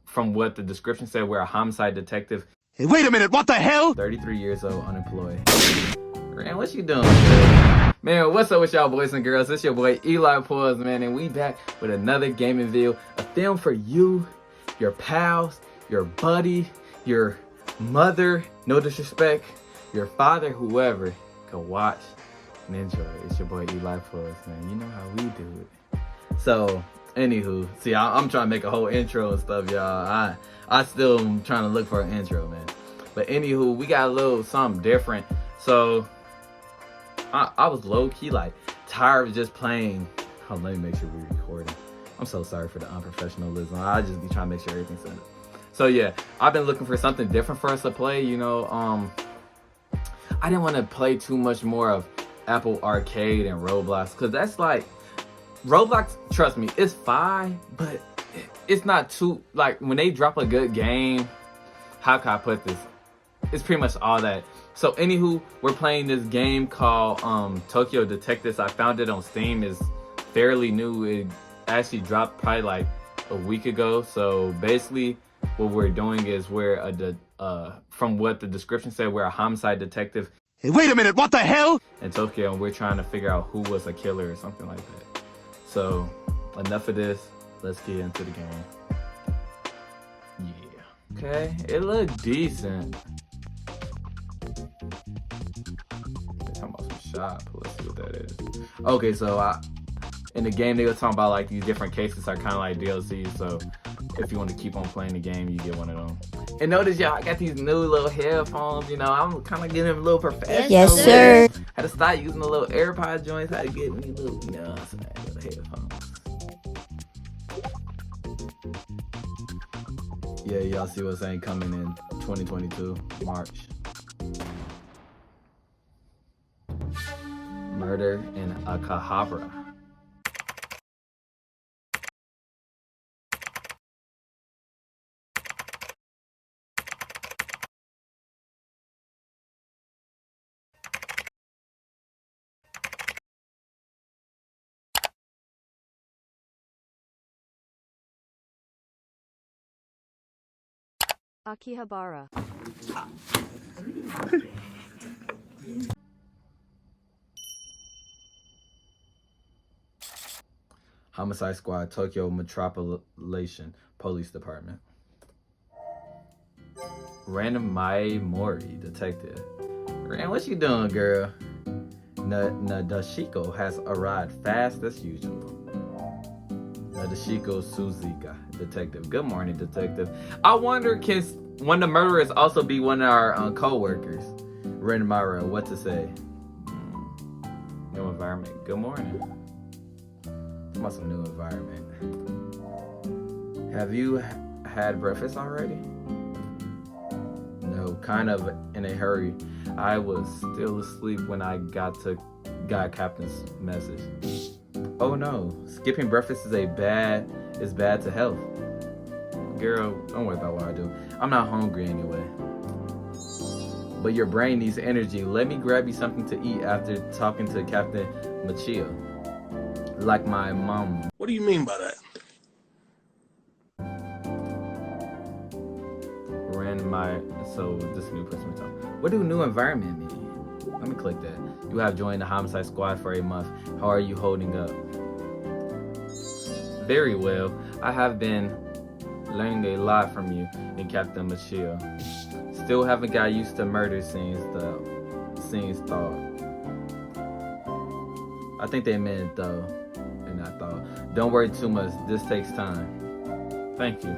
from what the description said, we're a homicide detective. Hey, wait a minute, what the hell? 33 years old, unemployed. Man, what you doing, man? Man, what's up with y'all boys and girls? It's your boy Eli Pause, man, and we back with another gaming video. A film for you, your pals, your buddy, your mother, no disrespect, your father, whoever can watch and enjoy. It's your boy Eli Pause, man. You know how we do it. So, anywho, see, I'm trying to make a whole intro and stuff, y'all. I still am trying to look for an intro, man. But anywho, we got a little something different. So, I was low-key, like, tired of just playing. Oh, let me make sure we're recording. I'm so sorry for the unprofessionalism. I just be trying to make sure everything's set up. So, yeah, I've been looking for something different for us to play, you know. I didn't want to play too much more of Apple Arcade and Roblox, because that's like, Roblox, trust me, it's fine, but it's not too, like, when they drop a good game, how can I put this? It's pretty much all that. So anywho, we're playing this game called Tokyo Detectives. I found it on Steam. It's fairly new. It actually dropped probably like a week ago. So basically what we're doing is we're from what the description said, we're a homicide detective. Hey, wait a minute, what the hell? In Tokyo, and we're trying to figure out who was a killer or something like that. So enough of this. Let's get into the game. Yeah. Okay, it looked decent. Talking about some shop. Let's see what that is. Okay, so in the game they were talking about like these different cases are kind of like DLC. So if you want to keep on playing the game, you get one of them. And notice y'all, I got these new little headphones. You know, I'm kind of getting a little professional. Yes, sir. Had to start using the little AirPod joints. Had to get me little, you know, some little headphones. Yeah, y'all see what's saying coming in 2022 March. Murder in Akihabara. Akihabara. Homicide Squad, Tokyo Metropolitan Police Department. Random Mai Mori, detective. Ran, what you doing, girl? Nadashiko has arrived fast as usual. Nadashiko Suzuka, detective. Good morning, detective. I wonder, can one of the murderers also be one of our co-workers? Renmara, what to say? New environment. Good morning. About some new environment. Have you had breakfast already? No, kind of in a hurry. I was still asleep when I got Captain's message. Oh no, skipping breakfast is bad to health. Girl, don't worry about what I do. I'm not hungry anyway. But your brain needs energy. Let me grab you something to eat after talking to Captain Machio. Like my mom. What do you mean by that? So this new person we're talking. What do new environment mean? Let me click that. You have joined the homicide squad for a month. How are you holding up? Very well. I have been learning a lot from you and Captain Machio. Still haven't got used to murder scenes thought. I think they meant though. And I thought, don't worry too much. This takes time. Thank you.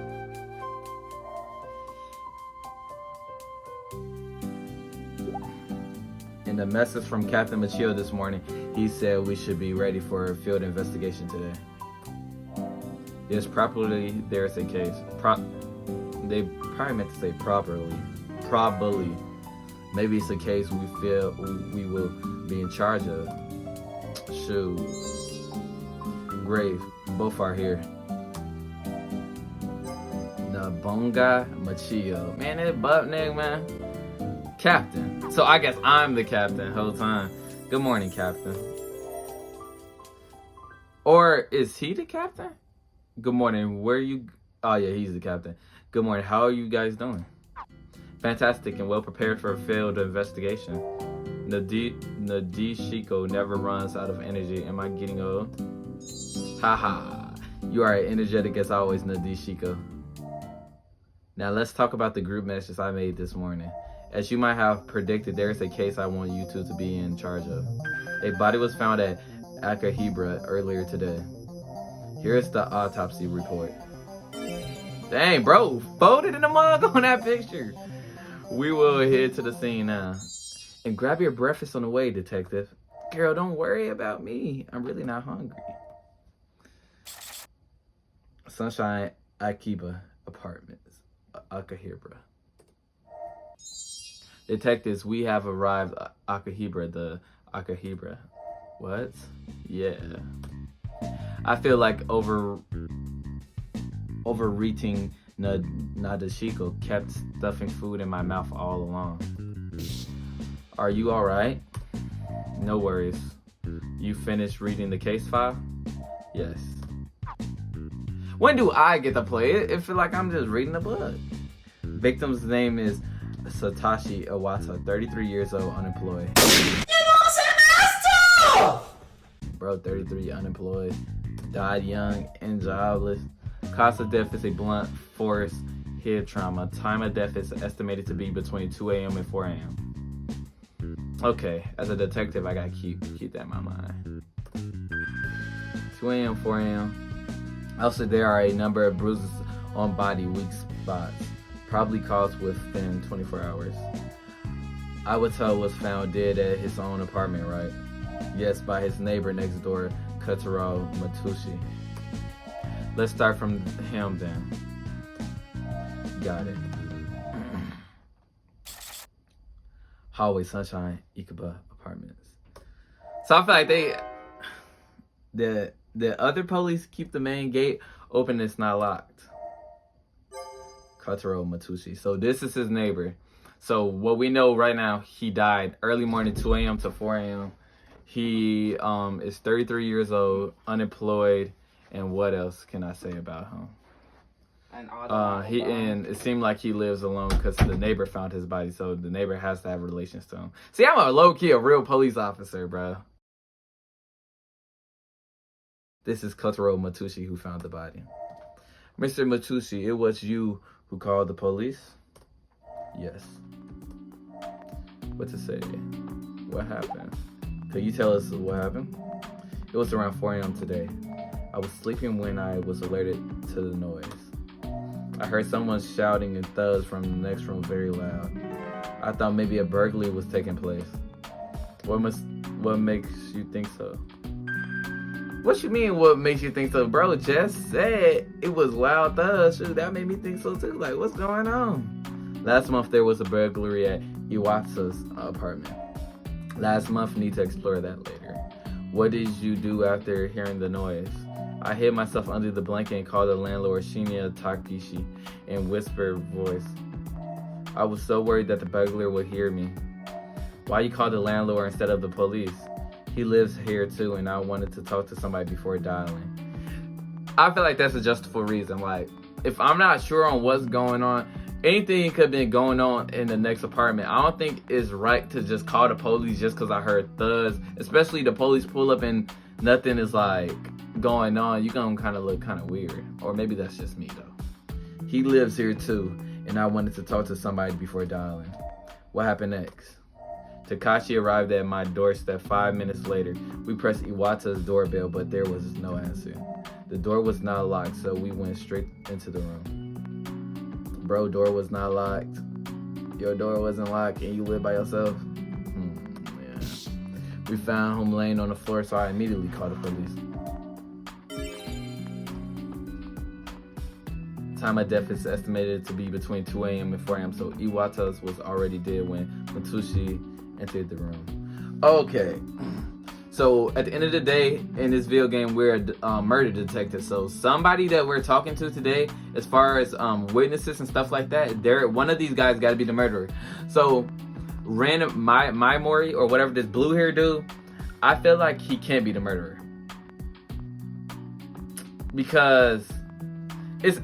In the message from Captain Machio this morning, he said we should be ready for a field investigation today. Yes, properly, there's a case. They probably meant to say properly. Probably. Maybe it's a case we feel we will be in charge of. Shoot. Grave. Both are here. Nabonga Machio. Man, that butt nigga, man. Captain. So I guess I'm the captain the whole time. Good morning, Captain. Or is he the captain? Good morning. Where you Oh yeah, he's the captain. Good morning. How are you guys doing? Fantastic and well prepared for a failed investigation. Nadeshiko never runs out of energy. Am I getting old? Haha. You are energetic as always, Nadeshiko. Now let's talk about the group messages I made this morning. As you might have predicted, there is a case I want you two to be in charge of. A body was found at Akihabara earlier today. Here's the autopsy report. Dang, bro, folded in the mug on that picture. We will head to the scene now. And grab your breakfast on the way, detective. Girl, don't worry about me. I'm really not hungry. Sunshine Akiba Apartments, Akihabara. Detectives, we have arrived at Akihabara, the Akihabara. What? Yeah. I feel like overeating Nadeshiko kept stuffing food in my mouth all along. Are you alright? No worries. You finished reading the case file? Yes. When do I get to play it? It feels like I'm just reading a book. Victim's name is Satoshi Iwata, 33 years old, unemployed. Bro, 33, unemployed. Died young and jobless. Cause of death is a blunt force head trauma. Time of death is estimated to be between 2 a.m. and 4 a.m. Okay, as a detective, I gotta keep that in my mind. 2 a.m., 4 a.m. Also, there are a number of bruises on body, weak spots, probably caused within 24 hours. Iwata was found dead at his own apartment, right? Yes, by his neighbor next door, Kotaro Matushi. Let's start from him then. Got it. Hallway Sunshine Ikuba Apartments. So I feel like the other police keep the main gate open. It's not locked. Kotaro Matushi. So this is his neighbor. So what we know right now, he died early morning, 2 a.m. to 4 a.m. He is 33 years old, unemployed, and what else can I say about him? And it seemed like he lives alone because the neighbor found his body, so the neighbor has to have relations to him. See, I'm a low-key, a real police officer, bro. This is Kotaro Matushi who found the body. Mr. Matushi, it was you who called the police? Yes. What to say? What happened? Could you tell us what happened? It was around 4 a.m. today. I was sleeping when I was alerted to the noise. I heard someone shouting and thuds from the next room very loud. I thought maybe a burglary was taking place. What makes you think so? What you mean, what makes you think so? Bro just said it was loud thuds. Shoot, that made me think so too. Like, what's going on? Last month there was a burglary at Iwata's apartment. Last month, need to explore that later. What did you do after hearing the noise? I hid myself under the blanket and called the landlord Shinya Takishi in whispered voice. I was so worried that the burglar would hear me. Why you call the landlord instead of the police? He lives here too, and I wanted to talk to somebody before dialing. I feel like that's a justifiable reason. Like, if I'm not sure on what's going on, anything could have been going on in the next apartment. I don't think it's right to just call the police just because I heard thuds. Especially the police pull up and nothing is like going on. You gonna kind of look kind of weird. Or maybe that's just me though. He lives here too, and I wanted to talk to somebody before dialing. What happened next? Takashi arrived at my doorstep 5 minutes later. We pressed Iwata's doorbell, but there was no answer. The door was not locked, so we went straight into the room. Bro, door was not locked. Your door wasn't locked and you live by yourself? Yeah. We found him laying on the floor, so I immediately called the police. Time of death is estimated to be between 2 a.m. and 4 a.m. So Iwata's was already dead when Matushi entered the room. Okay. So at the end of the day, in this video game, we're a murder detective. So somebody that we're talking to today, as far as witnesses and stuff like that, one of these guys got to be the murderer. So random my Mori or whatever this blue hair dude, I feel like he can't be the murderer because it's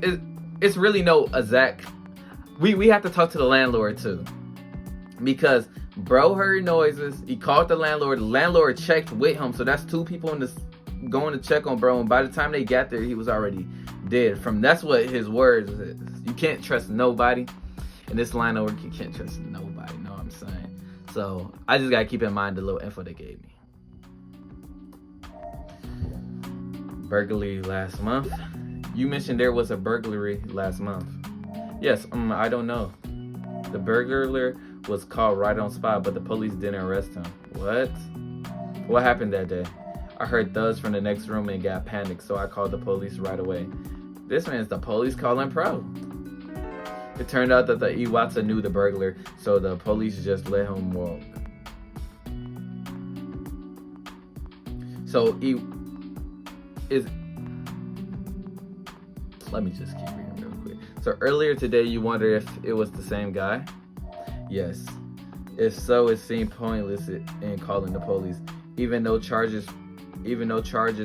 it's really no exact. We have to talk to the landlord too, because bro heard noises. He called the landlord. The landlord checked with him, so that's two people in this going to check on bro. And by the time they got there, he was already dead. That's what his words is. You can't trust nobody. In this line of work, you can't trust nobody. Know what I'm saying? So I just gotta keep in mind the little info they gave me. Burglary last month. You mentioned there was a burglary last month. Yes, I don't know. The burglar was caught right on spot, but the police didn't arrest him. What? What happened that day? I heard thuds from the next room and got panicked, so I called the police right away. This man's the police calling pro. It turned out that the Iwata knew the burglar, so the police just let him walk. So let me just keep reading real quick. So earlier today you wondered if it was the same guy? Yes. If so, it seemed pointless in calling the police. Even though charges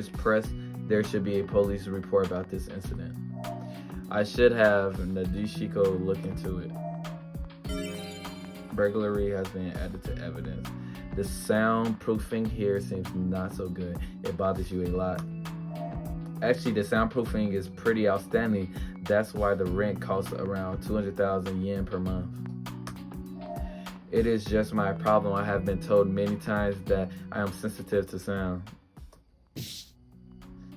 pressed, there should be a police report about this incident. I should have Nadeshiko look into it. Burglary has been added to evidence. The soundproofing here seems not so good. It bothers you a lot. Actually, the soundproofing is pretty outstanding. That's why the rent costs around 200,000 yen per month. It is just my problem. I have been told many times that I am sensitive to sound.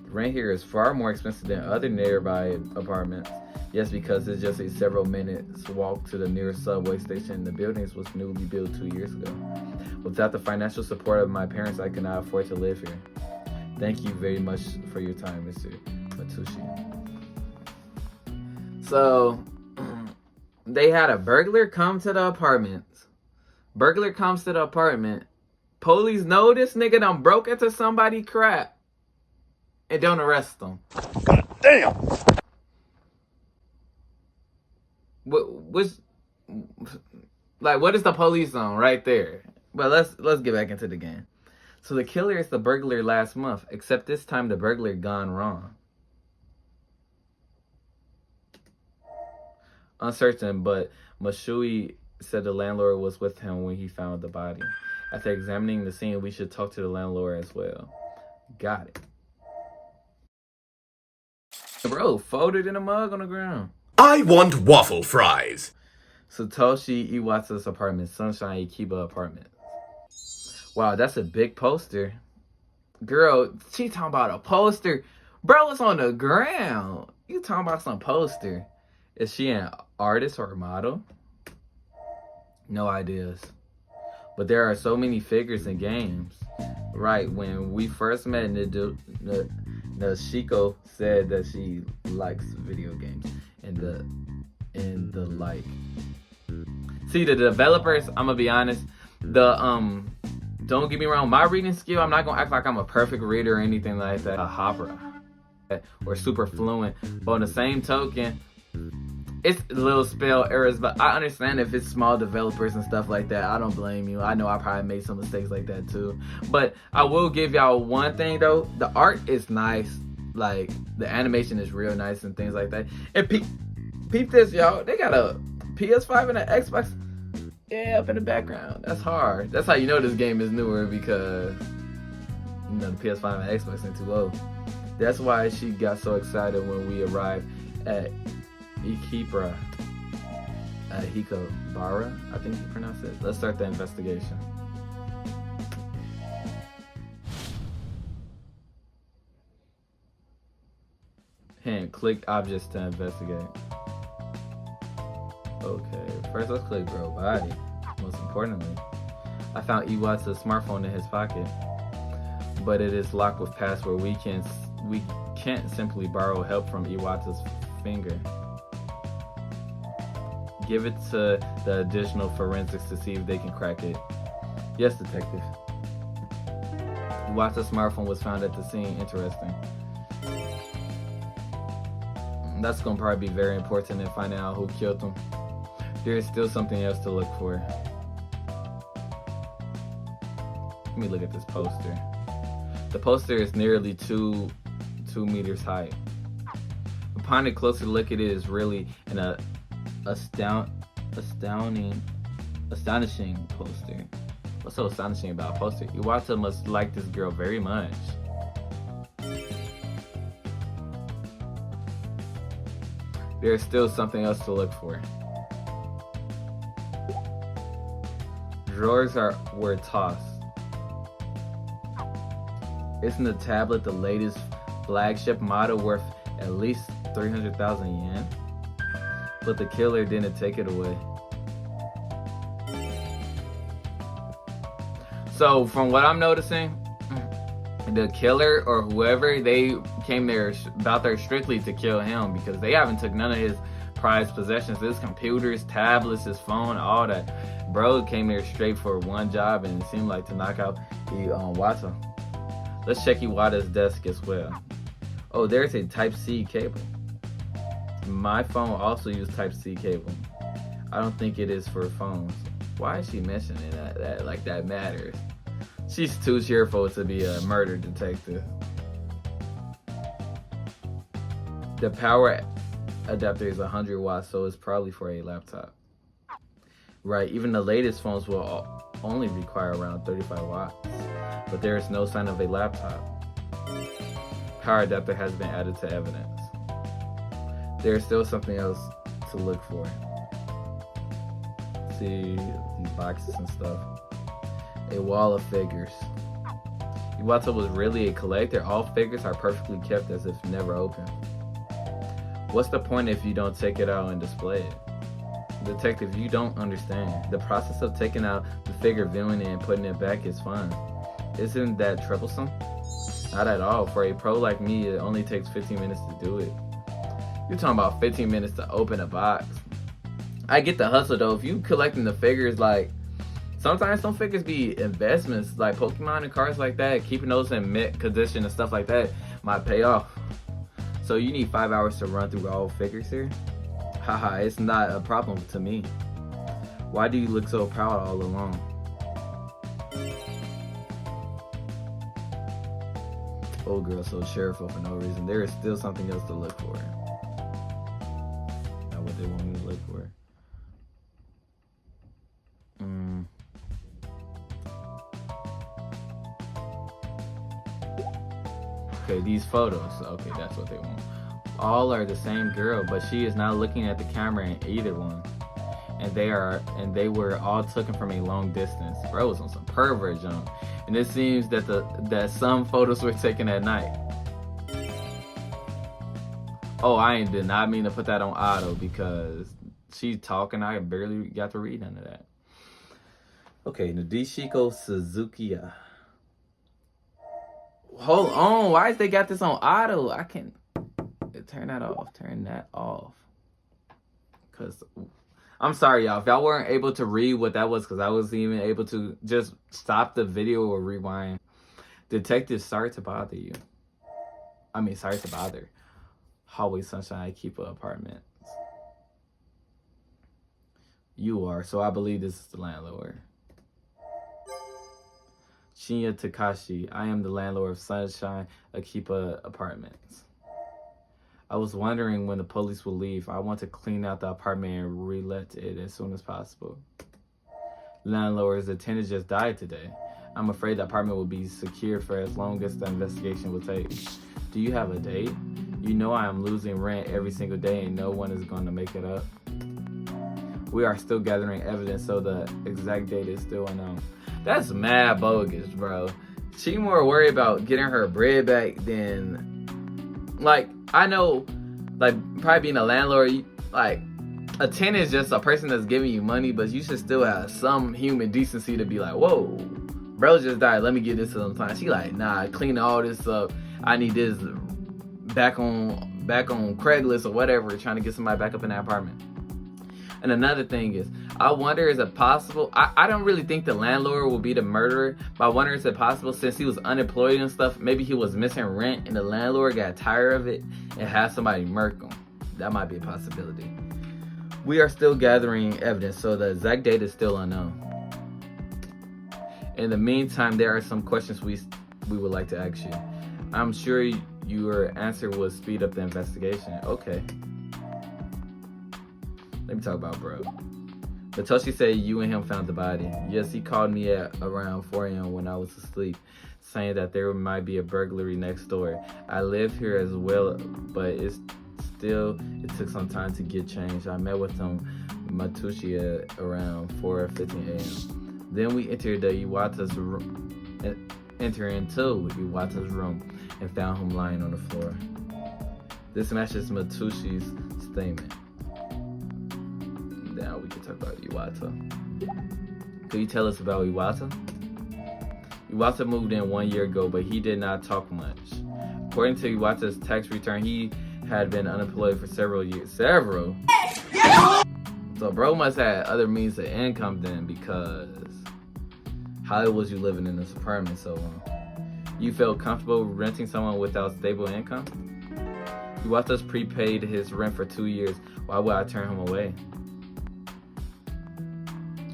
Rent here is far more expensive than other nearby apartments. Yes, because it's just a several minutes walk to the nearest subway station. The building was newly built 2 years ago. Without the financial support of my parents, I cannot afford to live here. Thank you very much for your time, Mr. Matushi. So, they had a burglar come to the apartment. Burglar comes to the apartment. Police know this nigga done broke into somebody's crap. And don't arrest them. God damn! What is the police on right there? But let's get back into the game. So the killer is the burglar last month, except this time the burglar gone wrong. Uncertain, but Mashui said the landlord was with him when he found the body. After examining the scene, we should talk to the landlord as well. Got it. Bro, folded in a mug on the ground. I want waffle fries. Satoshi Iwata's apartment, Sunshine Akihabara apartment. Wow, that's a big poster. Girl, she talking about a poster. Bro, it's on the ground. You talking about some poster. Is she an artist or a model? No ideas. But there are so many figures in games. Right, when we first met, Nashiko said that she likes video games. And the like. See, the developers, I'm gonna be honest, don't get me wrong, my reading skill, I'm not gonna act like I'm a perfect reader or anything like that. Akihabara or super fluent. But on the same token, it's little spell errors, but I understand if it's small developers and stuff like that. I don't blame you. I know I probably made some mistakes like that too. But I will give y'all one thing though. The art is nice. Like, the animation is real nice and things like that. And peep this, y'all. They got a PS5 and an Xbox. Yeah, up in the background. That's hard. That's how you know this game is newer, because the PS5 and Xbox ain't too old. That's why she got so excited when we arrived at Akihabara. Akihabara, I think you pronounce it. Let's start the investigation. And click objects to investigate. Okay, first let's click bro body. Most importantly, I found Iwata's smartphone in his pocket, but it is locked with password. We can't simply borrow help from Iwata's finger. Give it to the additional forensics to see if they can crack it. Yes, detective. Iwata's smartphone was found at the scene. Interesting. That's gonna probably be very important in finding out who killed him. There is still something else to look for. Let me look at this poster. The poster is nearly two meters high. Upon a closer look, it is really an astonishing poster. What's so astonishing about a poster? Iwata must like this girl very much. There's still something else to look for. Drawers were tossed. Isn't the tablet the latest flagship model worth at least 300,000 yen? But the killer didn't take it away. So from what I'm noticing, the killer or whoever, they came there strictly to kill him, because they haven't took none of his prized possessions, his computers, tablets, his phone, all that. Bro came there straight for one job, and it seemed like to knock out Iwata. Let's check Iwata's desk as well. Oh, there's a Type-C cable. My phone also uses Type-C cable. I don't think it is for phones. Why is she mentioning that like that matters? She's too cheerful to be a murder detective. The power adapter is 100 watts, so it's probably for a laptop. Right, even the latest phones will only require around 35 watts, but there is no sign of a laptop. Power adapter has been added to evidence. There's still something else to look for. See these boxes and stuff. A wall of figures. Iwata was really a collector. All figures are perfectly kept as if never opened. What's the point if you don't take it out and display it? Detective, you don't understand. The process of taking out the figure, viewing it, and putting it back is fun. Isn't that troublesome? Not at all. For a pro like me, it only takes 15 minutes to do it. You're talking about 15 minutes to open a box. I get the hustle though. If you collecting the figures, like, sometimes some figures be investments, like Pokemon and cards like that. Keeping those in mint condition and stuff like that might pay off. So you need 5 hours to run through all figures here? Haha, it's not a problem to me. Why do you look so proud all along? Old girl so cheerful for no reason. There is still something else to look for. Not what they want me to look for. Okay, these photos. Okay, that's what they want. All are the same girl, but she is not looking at the camera in either one. And they were all taken from a long distance. Bro was on some pervert junk. And it seems that some photos were taken at night. Oh, I did not mean to put that on auto because she's talking. I barely got to read none of that. Okay, Nadeshiko Suzukiya. Hold on, why is they got this on auto? I can turn that off. Turn that off. Cause I'm sorry, y'all. If y'all weren't able to read what that was, because I wasn't even able to just stop the video or rewind. Detective, sorry to bother you. I mean, sorry to bother. Hallway Sunshine Akihabara Apartments. You are, so I believe this is the landlord. Shinya Takashi, I am the landlord of Sunshine Akihabara Apartments. I was wondering when the police will leave. I want to clean out the apartment and re-let it as soon as possible. Landlord's tenant just died today. I'm afraid the apartment will be secure for as long as the investigation will take. Do you have a date? You know I am losing rent every single day and no one is going to make it up. We are still gathering evidence, so the exact date is still unknown. That's mad bogus, bro. She more worried about getting her bread back than, like, I know, like, probably being a landlord, like, a tenant is just a person that's giving you money, but you should still have some human decency to be like, whoa, bro just died, let me get this some time. She like, nah, clean all this up. I need this back on Craigslist or whatever, trying to get somebody back up in that apartment. And another thing is, I wonder, is it possible? I don't really think the landlord will be the murderer, but I wonder, is it possible, since he was unemployed and stuff, maybe he was missing rent and the landlord got tired of it and had somebody murk him. That might be a possibility. We are still gathering evidence, so the exact date is still unknown. In the meantime, there are some questions we would like to ask you. I'm sure your answer would speed up the investigation. Okay. Let me talk about bro. Matoshi said you and him found the body. Yes, he called me at around 4 a.m. when I was asleep, saying that there might be a burglary next door. I live here as well, but it took some time to get changed. I met with him, Matoshi, at around 4:15 a.m. Then we entered the Iwata's room, into Iwata's room, and found him lying on the floor. This matches Matoshi's statement. Now we can talk about Iwata. Could you tell us about Iwata? Iwata moved in 1 year ago, but he did not talk much. According to Iwata's tax return, he had been unemployed for several years. So bro must have other means of income then, because how was you living in this apartment so long? You felt comfortable renting someone without stable income? Iwata's prepaid his rent for 2 years. Why would I turn him away?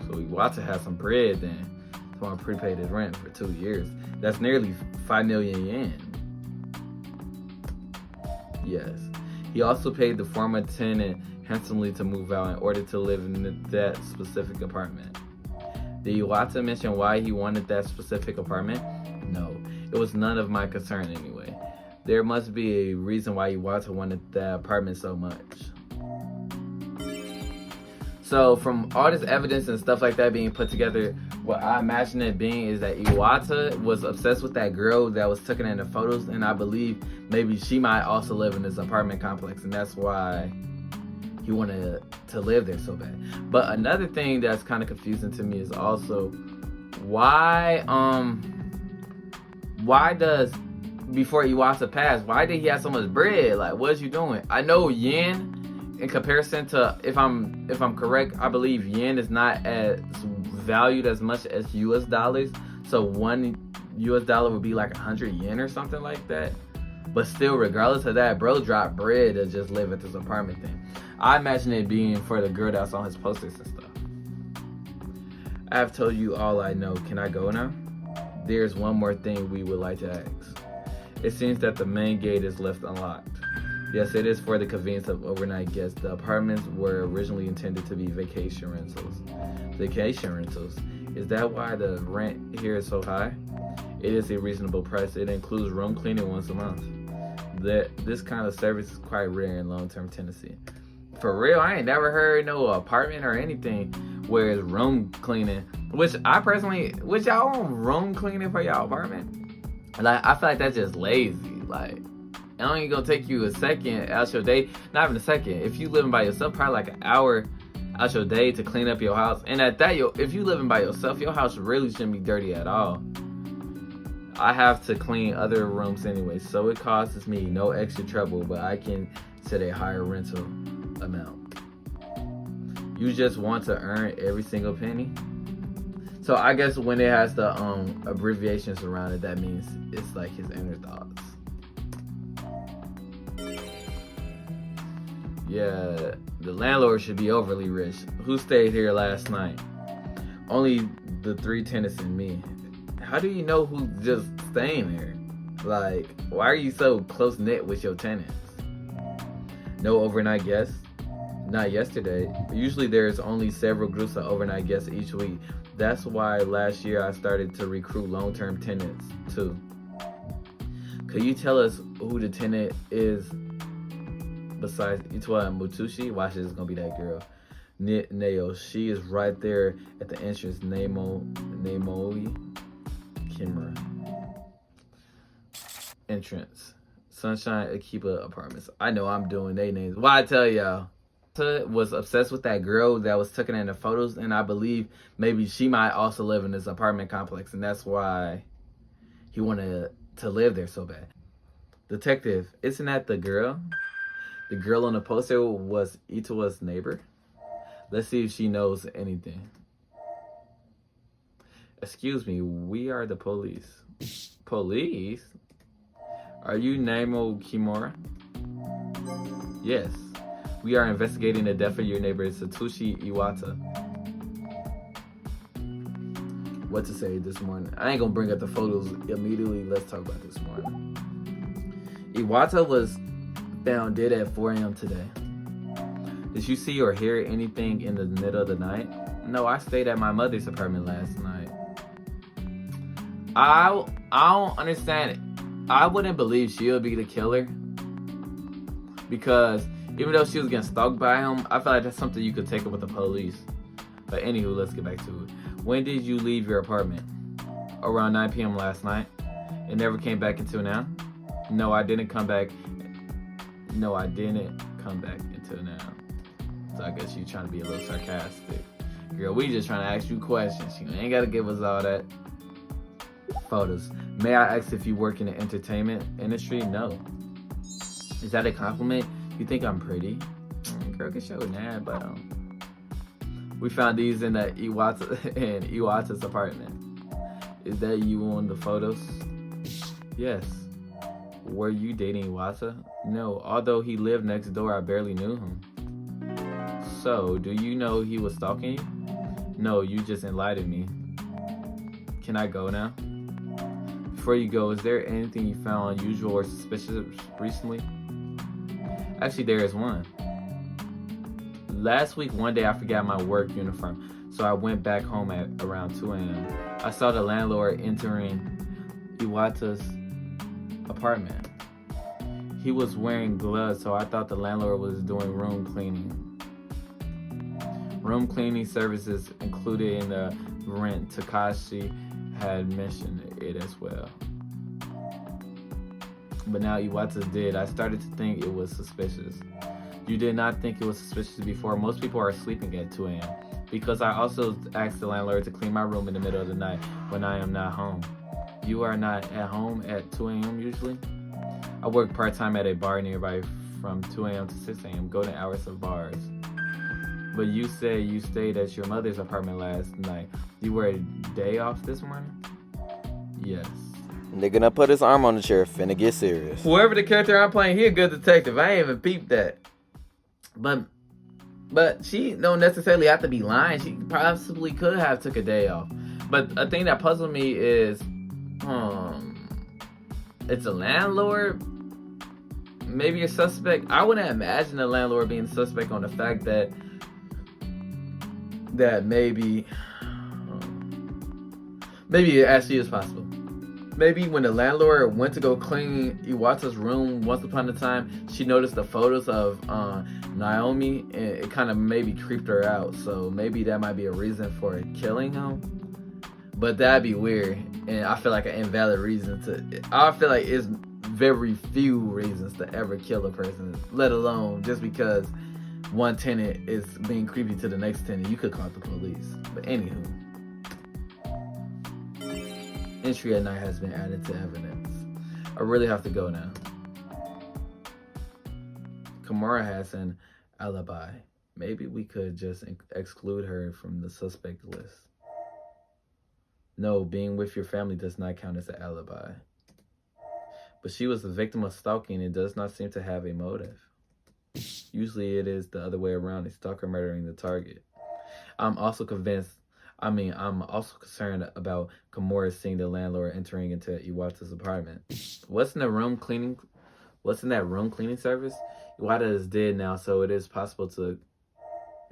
So Iwata has some bread then. Someone prepaid his rent for 2 years. That's nearly 5 million yen. Yes. He also paid the former tenant handsomely to move out in order to live in that specific apartment. Did Iwata mention why he wanted that specific apartment? No. It was none of my concern anyway. There must be a reason why Iwata wanted that apartment so much. So from all this evidence and stuff like that being put together, what I imagine it being is that Iwata was obsessed with that girl that was taken in the photos, and I believe maybe she might also live in this apartment complex, and that's why he wanted to live there so bad. But another thing that's kind of confusing to me is also why does, before Iwata passed, why did he have so much bread? Like, what's you doing? I know yen, in comparison to, if I'm correct, I believe yen is not as valued as much as US dollars. So $1 US would be like 100 yen or something like that. But still, regardless of that, bro dropped bread to just live at this apartment thing. I imagine it being for the girl that's on his posters and stuff. I have told you all I know. Can I go now? There's one more thing we would like to ask. It seems that the main gate is left unlocked. Yes, it is for the convenience of overnight guests. The apartments were originally intended to be vacation rentals. Vacation rentals? Is that why the rent here is so high? It is a reasonable price. It includes room cleaning once a month. This kind of service is quite rare in long-term tenancy. For real, I ain't never heard no apartment or anything where it's room cleaning. Which y'all own room cleaning for y'all apartment? Like, I feel like that's just lazy. Like, it only gonna take you a second out your day. Not even a second. If you living by yourself, probably like an hour out your day to clean up your house. And at that, if you living by yourself, your house really shouldn't be dirty at all. I have to clean other rooms anyway, so it causes me no extra trouble, but I can set a higher rental amount. You just want to earn every single penny? So I guess when it has the abbreviations around it, that means it's like his inner thoughts. Yeah, the landlord should be overly rich. Who stayed here last night? Only the 3 tenants and me. How do you know who's just staying there? Like, why are you so close-knit with your tenants? No overnight guests? Not yesterday. Usually there's only several groups of overnight guests each week. That's why last year I started to recruit long-term tenants too. Could you tell us who the tenant is besides Itoa and Mutushi? Watch, this is gonna be that girl. Neo. She is right there at the entrance. Namoi Kimura. Entrance. Sunshine Akiba Apartments. I know I'm doing their names. Why I tell y'all? Was obsessed with that girl that was taken in the photos, and I believe maybe she might also live in this apartment complex, and that's why he wanted to live there so bad. Detective, isn't that the girl? The girl on the poster was Itoa's neighbor. Let's see if she knows anything. Excuse me, we are the police. Police? Are you Namo Kimura? Yes. We are investigating the death of your neighbor, Satoshi Iwata. What to say this morning? I ain't gonna bring up the photos immediately. Let's talk about this morning. Iwata was found dead at 4 a.m. today. Did you see or hear anything in the middle of the night? No, I stayed at my mother's apartment last night. I don't understand it. I wouldn't believe she would be the killer, because even though she was getting stalked by him, I feel like that's something you could take up with the police. But anywho, let's get back to it. When did you leave your apartment? Around 9 p.m. last night. It never came back until now? No, I didn't come back. No, I didn't come back until now. So I guess you trying to be a little sarcastic. Girl, we just trying to ask you questions. You ain't got to give us all that. Photos. May I ask if you work in the entertainment industry? No. Is that a compliment? You think I'm pretty? Girl, get your name, but we found these in the Iwata's apartment. Is that you on the photos? Yes. Were you dating Iwata? No. Although he lived next door, I barely knew him. So, do you know he was stalking you? No, you just enlightened me. Can I go now? Before you go, is there anything you found unusual or suspicious recently? Actually, there is one. Last week, one day, I forgot my work uniform, so I went back home at around 2 a.m. I saw the landlord entering Iwata's apartment. He was wearing gloves, so I thought the landlord was doing room cleaning. Room cleaning services included in the rent. Takashi had mentioned it as well. But now Iwata's dead. I started to think it was suspicious. You did not think it was suspicious before. Most people are sleeping at 2 a.m. Because I also asked the landlord to clean my room in the middle of the night when I am not home. You are not at home at 2 a.m. usually? I work part-time at a bar nearby from 2 a.m. to 6 a.m. Golden hours of bars. But you said you stayed at your mother's apartment last night. You were a day off this morning? Yes. Nigga done put his arm on the chair, finna get serious. Whoever the character I'm playing, he a good detective. I ain't even peeped that. But she don't necessarily have to be lying. She possibly could have took a day off. But a thing that puzzled me is, it's a landlord. Maybe a suspect. I wouldn't imagine the landlord being a suspect on the fact that maybe it actually is possible. Maybe when the landlord went to go clean Iwata's room once upon a time, she noticed the photos of Naomi, and it kind of maybe creeped her out. So maybe that might be a reason for killing him. But that'd be weird, and I feel like an invalid reason to. I feel like it's very few reasons to ever kill a person, let alone just because one tenant is being creepy to the next tenant. You could call the police. But anywho. Entry at night has been added to evidence. I really have to go now. Kimura has an alibi. Maybe we could just exclude her from the suspect list. No, being with your family does not count as an alibi. But she was the victim of stalking and does not seem to have a motive. Usually it is the other way around, a stalker murdering the target. I'm also concerned about Kimura seeing the landlord entering into Iwata's apartment. What's in that room cleaning service? Iwata is dead now, so it is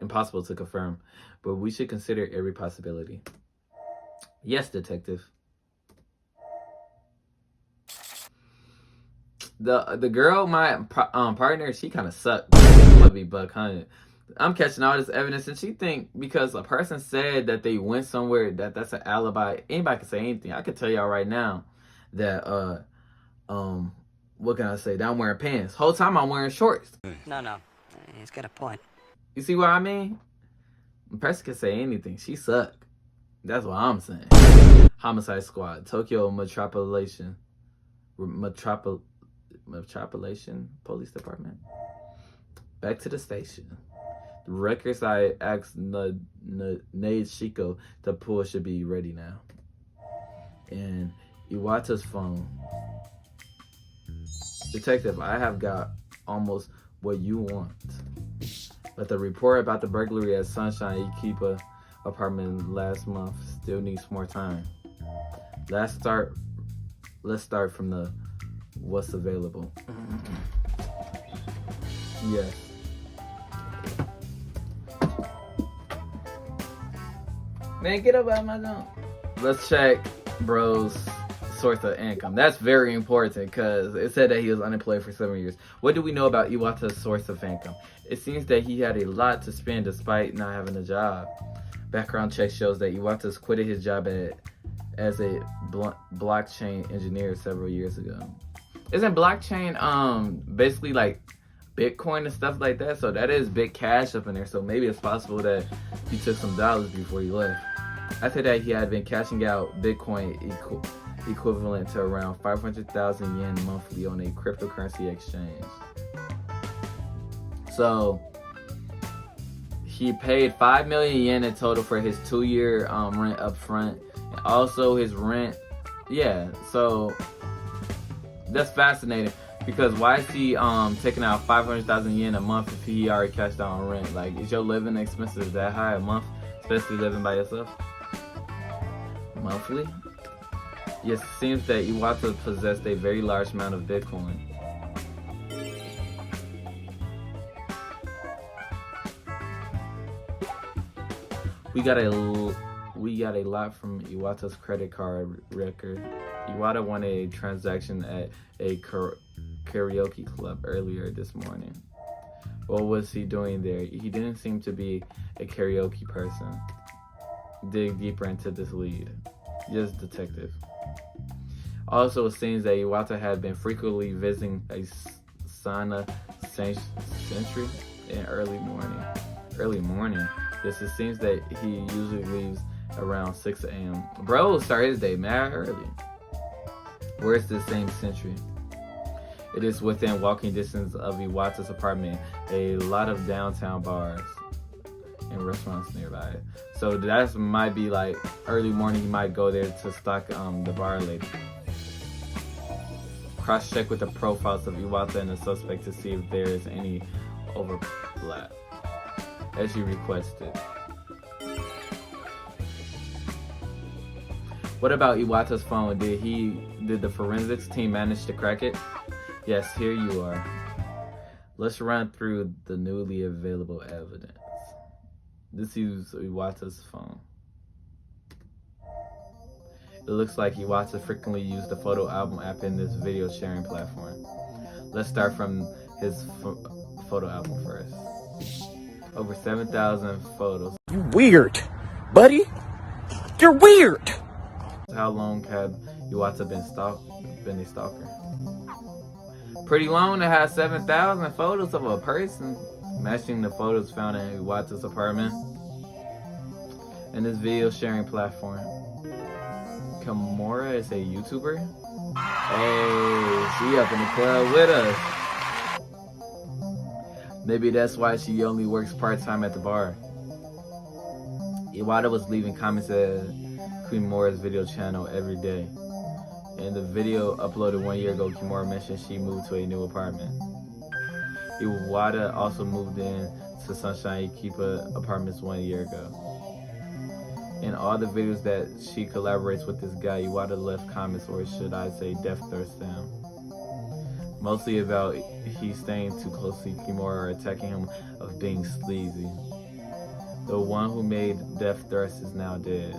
impossible to confirm. But we should consider every possibility. Yes, detective. The girl, my partner, she kind of sucked. I'm gonna be buck hunted. I'm catching all this evidence, and she think because a person said that they went somewhere that's an alibi. Anybody can say anything. I can tell y'all right now that what can I say? That I'm wearing pants. Whole time I'm wearing shorts. No, he's got a point. You see what I mean? A person can say anything. She suck. That's what I'm saying. Homicide Squad, Tokyo Metropolitan Police Department. Back to the station. The records I asked Nade Shiko to pull should be ready now. And Iwata's phone. Detective, I have got almost what you want. But the report about the burglary at Sunshine Ikiba apartment last month still needs more time. Let's start from the what's available. Yes. Man, get up out of my zone. Let's check bro's source of income. That's very important because it said that he was unemployed for 7 years. What do we know about Iwata's source of income? It seems that he had a lot to spend despite not having a job. Background check shows that Iwata's quitted his job as a blockchain engineer several years ago. Isn't blockchain basically like Bitcoin and stuff like that? So that is big cash up in there. So maybe it's possible that he took some dollars before he left. After that, he had been cashing out Bitcoin equivalent to around 500,000 yen monthly on a cryptocurrency exchange. So he paid 5 million yen in total for his 2-year rent up front. And also his rent, yeah, so that's fascinating because why is he taking out 500,000 yen a month if he already cashed out on rent? Like, is your living expenses that high a month, especially living by yourself? Monthly? Yes, it seems that Iwata possessed a very large amount of Bitcoin. We got a lot from Iwata's credit card record. Iwata won a transaction at a karaoke club earlier this morning. What was he doing there? He didn't seem to be a karaoke person. Dig deeper into this lead. Yes, detective. Also, it seems that Iwata had been frequently visiting a sauna sanctuary in early morning. Yes, it seems that he usually leaves around 6 a.m. Bro, start his day mad early. Where's this same century? It is within walking distance of Iwata's apartment. A lot of downtown bars and restaurants nearby. So that might be like early morning. He might go there to stock the bar lady. Cross-check with the profiles of Iwata and the suspect to see if there is any overlap, as you requested. What about Iwata's phone? Did the forensics team manage to crack it? Yes, here you are. Let's run through the newly available evidence. This is Iwata's phone. It looks like Iwata frequently used the photo album app in this video sharing platform. Let's start from his photo album first. Over 7,000 photos. You weird, buddy. You're weird. How long have Iwata been a stalker? Pretty long to have 7,000 photos of a person, matching the photos found in Iwata's apartment. And this video sharing platform. Kimura is a YouTuber. Hey, she up in the club with us. Maybe that's why she only works part-time at the bar. Iwata was leaving comments at Kimura's video channel every day. In the video uploaded 1 year ago, Kimura mentioned she moved to a new apartment. Iwata also moved in to Sunshine Ikiba Apartments 1 year ago. In all the videos that she collaborates with this guy, Iwata left comments, or should I say death threats to him. Mostly about he staying too close to Kimura or attacking him of being sleazy. The one who made death threats is now dead.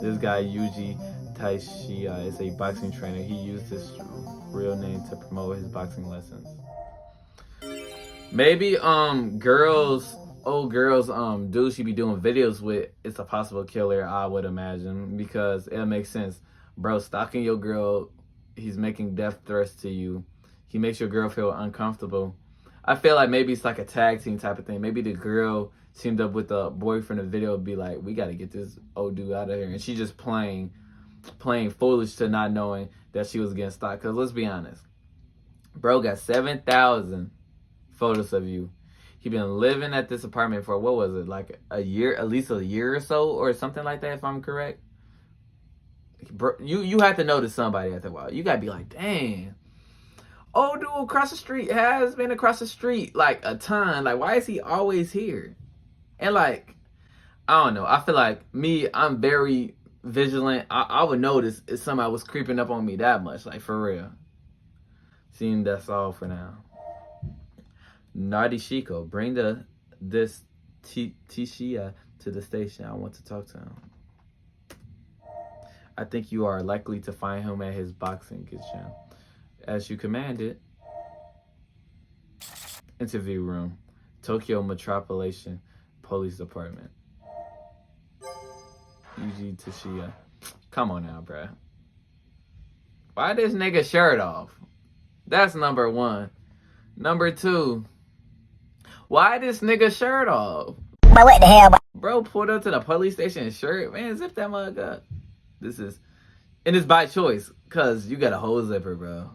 This guy, Yuji Taishiya, is a boxing trainer. He used his real name to promote his boxing lessons. Maybe old girls dude she be doing videos with, it's a possible killer, I would imagine, because it makes sense. Bro, stalking your girl, he's making death threats to you. He makes your girl feel uncomfortable. I feel like maybe it's like a tag team type of thing. Maybe the girl teamed up with the boyfriend of the video, be like, we gotta get this old dude out of here. And she just playing foolish to not knowing that she was getting stalked. Because let's be honest, bro got 7,000 photos of you. He been living at this apartment for, what was it, like a year, at least a year or so, or something like that, if I'm correct. Bro, you had to notice somebody after a while. You gotta be like, dang, old dude across the street has been across the street like a ton. Like, why is he always here? And like, I don't know. I feel like I'm very vigilant, I would notice if somebody was creeping up on me that much, like for real. Seeing that's all for now. Naughty Shiko, bring this Tishiya to the station. I want to talk to him. I think you are likely to find him at his boxing gym. As you commanded. Interview room. Tokyo Metropolitan Police Department. Yuji Tishiya. Come on now, bruh. Why this nigga shirt off? That's number one. Number two. Why this nigga shirt off? But what the hell? Bro pulled up to the police station in shirt. Man, zip that mug up. And it's by choice. Cause you got a whole zipper, bro.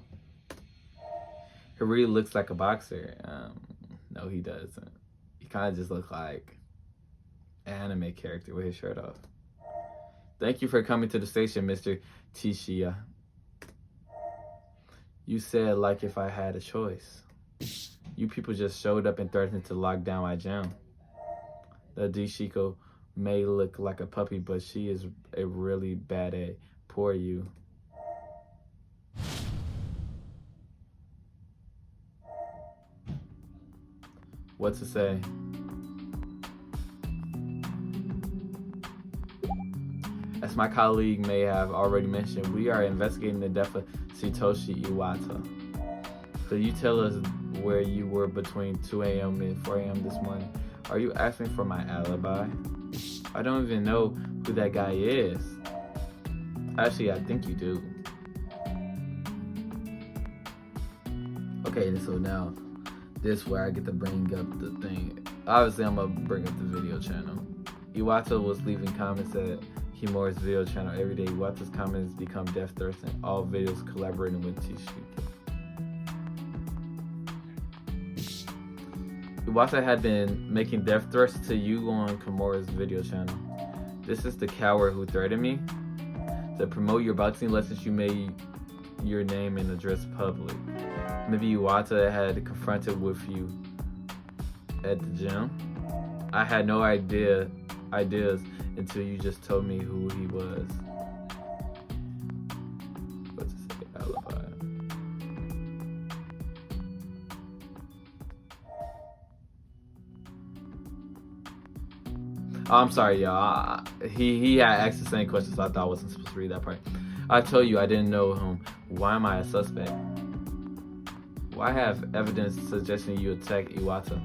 He really looks like a boxer. No, he doesn't. He kind of just looks like an anime character with his shirt off. Thank you for coming to the station, Mr. Tishiya. You said like if I had a choice. You people just showed up and threatened to lock down my gym. The Dishiko may look like a puppy, but she is a really bad egg. Poor you. What to say? As my colleague may have already mentioned, we are investigating the death of Satoshi Iwata. Could you tell us where you were between 2 a.m. and 4 a.m. this morning? Are you asking for my alibi? I don't even know who that guy is. Actually, I think you do. Okay, so now, this is where I get to bring up the thing. Obviously, I'm going to bring up the video channel. Iwata was leaving comments at Kimura's video channel every day. Iwata's comments become death threats and all videos collaborating with Tishiko. Iwata had been making death threats to you on Kimura's video channel. This is the coward who threatened me. To promote your boxing lessons, you made your name and address public. Maybe Iwata had confronted with you at the gym. I had no ideas until you just told me who he was. What to say? Alibi. Oh, I'm sorry, y'all. He had asked the same question, so I thought I wasn't supposed to read that part. I told you I didn't know him. Why am I a suspect? Why have evidence suggesting you attacked Iwata?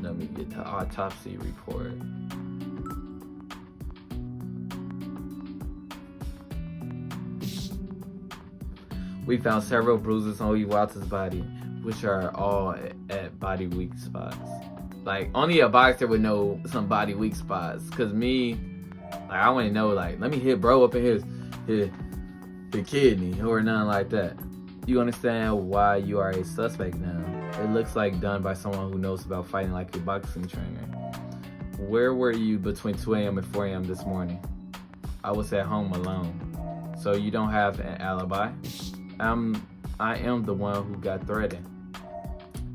Let me get the autopsy report. We found several bruises on Iwata's body, which are all at body weak spots. Like, only a boxer would know some body weak spots. Cause me, like, I wouldn't know, like, let me hit bro up in his kidney or nothing like that. You understand why you are a suspect now. It looks like done by someone who knows about fighting like a boxing trainer. Where were you between 2 a.m. and 4 a.m. this morning? I was at home alone. So you don't have an alibi? I am the one who got threatened.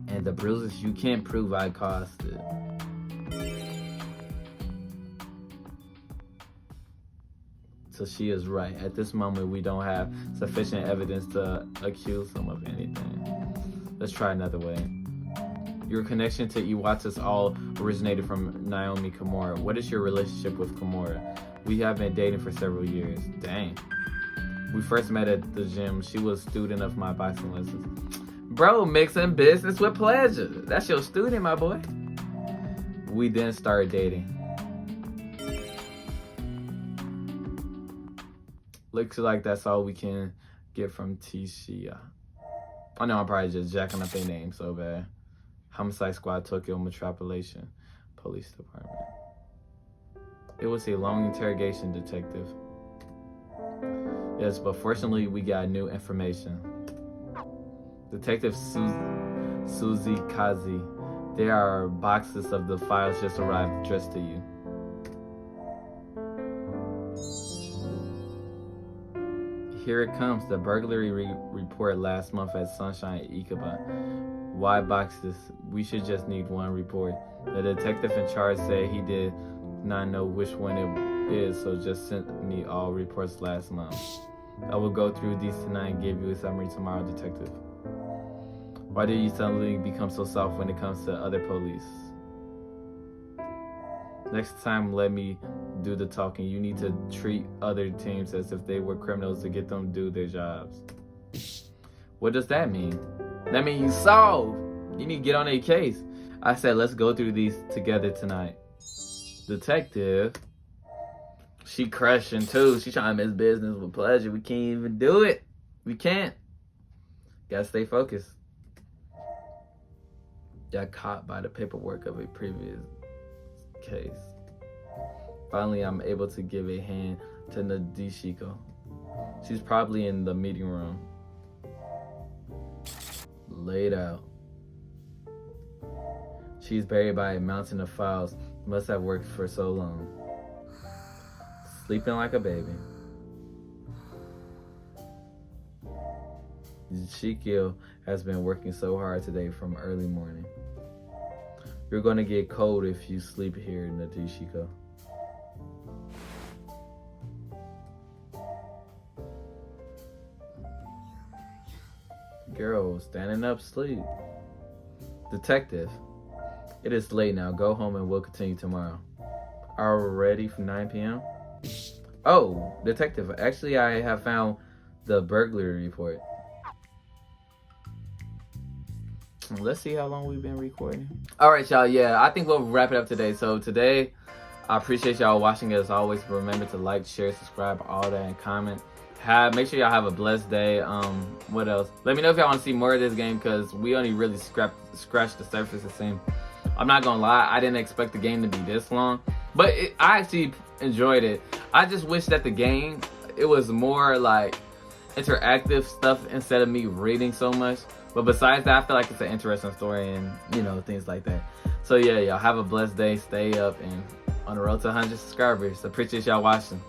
And the bruises you can't prove I caused it. So she is right. At this moment, we don't have sufficient evidence to accuse him of anything. Let's try another way. Your connection to Iwata's all originated from Naomi Kimura. What is your relationship with Kimura? We have been dating for several years. Dang. We first met at the gym. She was a student of my boxing lessons. Bro, mixing business with pleasure. That's your student, my boy. We then started dating. Looks like that's all we can get from Tishiya. I know I'm probably just jacking up their name so bad. Homicide Squad, Tokyo Metropolitan Police Department. It was a long interrogation, detective. Yes, but fortunately we got new information. Detective Suzy Kazi, there are boxes of the files just arrived addressed to you. Here it comes. The burglary report last month at Sunshine Akihabara. Why boxes? We should just need one report. The detective in charge said he did not know which one it is, so just sent me all reports last month. I will go through these tonight and give you a summary tomorrow, detective. Why did you suddenly become so soft when it comes to other police? Next time, let me do the talking. You need to treat other teams as if they were criminals to get them to do their jobs. What does that mean? That means you solve. You need to get on a case. I said, let's go through these together tonight. Detective. She crushing too. She trying to miss business with pleasure. We can't even do it. We can't. Gotta stay focused. Got caught by the paperwork of a previous case. Finally, I'm able to give a hand to Nadeshiko. She's probably in the meeting room. Laid out. She's buried by a mountain of files. Must have worked for so long. Sleeping like a baby. Shikio has been working so hard today from early morning. You're gonna get cold if you sleep here, Nadeshiko. Girl, standing up, sleep. Detective, it is late now. Go home and we'll continue tomorrow. Already from 9 p.m.? Oh, detective, actually I have found the burglary report. Let's see how long we've been recording. All right, y'all. Yeah, I think we'll wrap it up today. So today, I appreciate y'all watching. As always, remember to like, share, subscribe, all that, and comment. Make sure y'all have a blessed day. What else? Let me know if y'all want to see more of this game, because we only really scratched the surface, it seems. I'm not gonna lie, I didn't expect the game to be this long, but I actually enjoyed it. I just wish that the game, it was more like interactive stuff instead of me reading so much. But besides that, I feel like it's an interesting story and, you know, things like that. So yeah, y'all have a blessed day. Stay up and on the road to 100 subscribers. Appreciate y'all watching.